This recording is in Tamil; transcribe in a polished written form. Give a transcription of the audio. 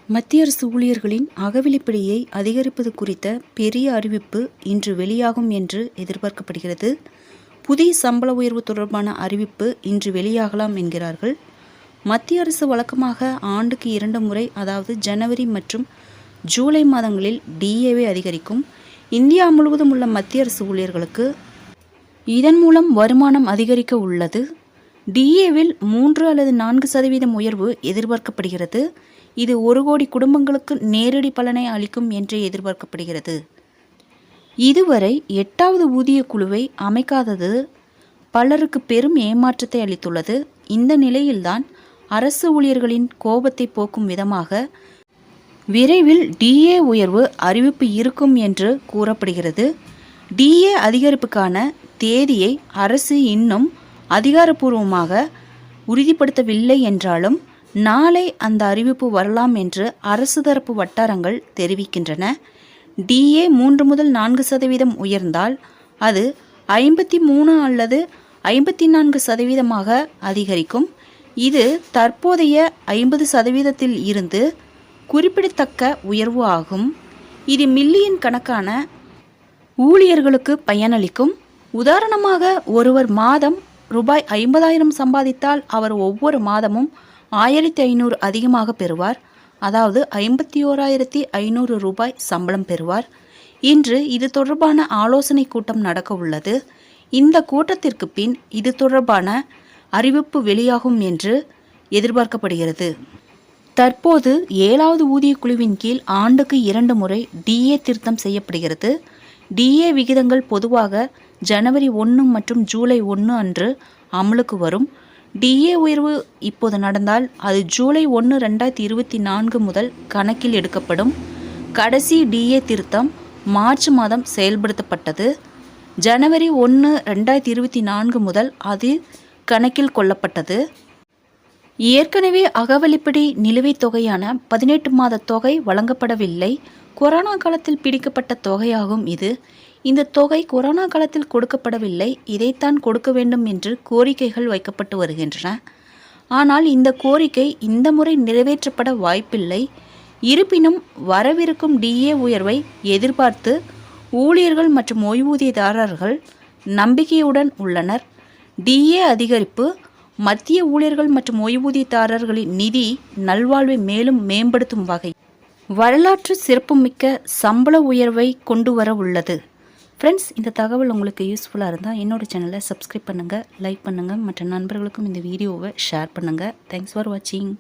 மத்திய அரசு ஊழியர்களின் அகவிலைப்படியை அதிகரிப்பது குறித்த பெரிய அறிவிப்பு இன்று வெளியாகும் என்று எதிர்பார்க்கப்படுகிறது. புதிய சம்பள உயர்வு தொடர்பான அறிவிப்பு இன்று வெளியாகலாம் என்கிறார்கள். மத்திய அரசு வழக்கமாக ஆண்டுக்கு 2 முறை, அதாவது ஜனவரி மற்றும் ஜூலை மாதங்களில் டிஏவை அதிகரிக்கும். இந்தியா முழுவதும் உள்ள மத்திய அரசு ஊழியர்களுக்கு இதன் மூலம் வருமானம் அதிகரிக்க உள்ளது. டிஏவில் 3 அல்லது 4% உயர்வு எதிர்பார்க்கப்படுகிறது. இது 1 கோடி குடும்பங்களுக்கு நேரடி பலனை அளிக்கும் என்று எதிர்பார்க்கப்படுகிறது. இதுவரை 8வது ஊதிய குழுவை அமைக்காதது பலருக்கு பெரும் ஏமாற்றத்தை அளித்துள்ளது. இந்த நிலையில்தான் அரசு ஊழியர்களின் கோபத்தை போக்கும் விதமாக விரைவில் டிஏ உயர்வு அறிவிப்பு இருக்கும் என்று கூறப்படுகிறது. டிஏ அதிகரிப்புக்கான தேதியை அரசு இன்னும் அதிகாரப்பூர்வமாக உறுதிப்படுத்தவில்லை என்றாலும் நாளை அந்த அறிவிப்பு வரலாம் என்று அரசு தரப்பு வட்டாரங்கள் தெரிவிக்கின்றன. டிஏ 3 முதல் 4% உயர்ந்தால் அது 53 அல்லது 54% அதிகரிக்கும். இது தற்போதைய 50% இருந்து குறிப்பிடத்தக்க உயர்வு ஆகும். இது மில்லியன் கணக்கான ஊழியர்களுக்கு பயனளிக்கும். உதாரணமாக, ஒருவர் மாதம் ரூபாய் 50,000 சம்பாதித்தால் அவர் ஒவ்வொரு மாதமும் 1,500 அதிகமாக பெறுவார். அதாவது 51,500 ரூபாய் சம்பளம் பெறுவார். இன்று இது தொடர்பான ஆலோசனை கூட்டம் நடக்க உள்ளது. இந்த கூட்டத்திற்கு பின் இது தொடர்பான அறிவிப்பு வெளியாகும் என்று எதிர்பார்க்கப்படுகிறது. தற்போது 7வது ஊதிய குழுவின் கீழ் ஆண்டுக்கு 2 முறை டிஏ திருத்தம் செய்யப்படுகிறது. டிஏ விகிதங்கள் பொதுவாக ஜனவரி 1 மற்றும் ஜூலை 1 அன்று அமலுக்கு வரும். டிஏ உயர்வு இப்போது நடந்தால் அது ஜூலை 1, 2024 முதல் கணக்கில் எடுக்கப்படும். கடைசி டிஏ திருத்தம் மார்ச் மாதம் செயல்படுத்தப்பட்டது. ஜனவரி 1, 2024 முதல் அது கணக்கில் கொள்ளப்பட்டது. ஏற்கனவே அகவிலைப்படி நிலுவைத் தொகையான 18 மாத தொகை வழங்கப்படவில்லை. கொரோனா காலத்தில் பிடிக்கப்பட்ட தொகையாகும் இது. இந்த தொகை கொரோனா காலத்தில் கொடுக்கப்படவில்லை. இதைத்தான் கொடுக்க வேண்டும் என்று கோரிக்கைகள் வைக்கப்பட்டு வருகின்றன. ஆனால் இந்த கோரிக்கை இந்த முறை நிறைவேற்றப்பட வாய்ப்பில்லை. இருப்பினும் வரவிருக்கும் டிஏ உயர்வை எதிர்பார்த்து ஊழியர்கள் மற்றும் ஓய்வூதியதாரர்கள் நம்பிக்கையுடன் உள்ளனர். டிஏ அதிகரிப்பு மத்திய ஊழியர்கள் மற்றும் ஓய்வூதியதாரர்களின் நிதி நல்வாழ்வை மேலும் மேம்படுத்தும் வகை வரலாற்று சிறப்புமிக்க சம்பள உயர்வை கொண்டு வர உள்ளது. ஃப்ரெண்ட்ஸ், இந்த தகவல் உங்களுக்கு யூஸ்ஃபுல்லாக இருந்தால் என்னோட சேனலை சப்ஸ்கிரைப் பண்ணுங்கள், லைக் பண்ணுங்கள், மற்ற நண்பர்களுக்கும் இந்த வீடியோவை ஷேர் பண்ணுங்கள். தேங்க்ஸ் ஃபார் வாட்சிங்.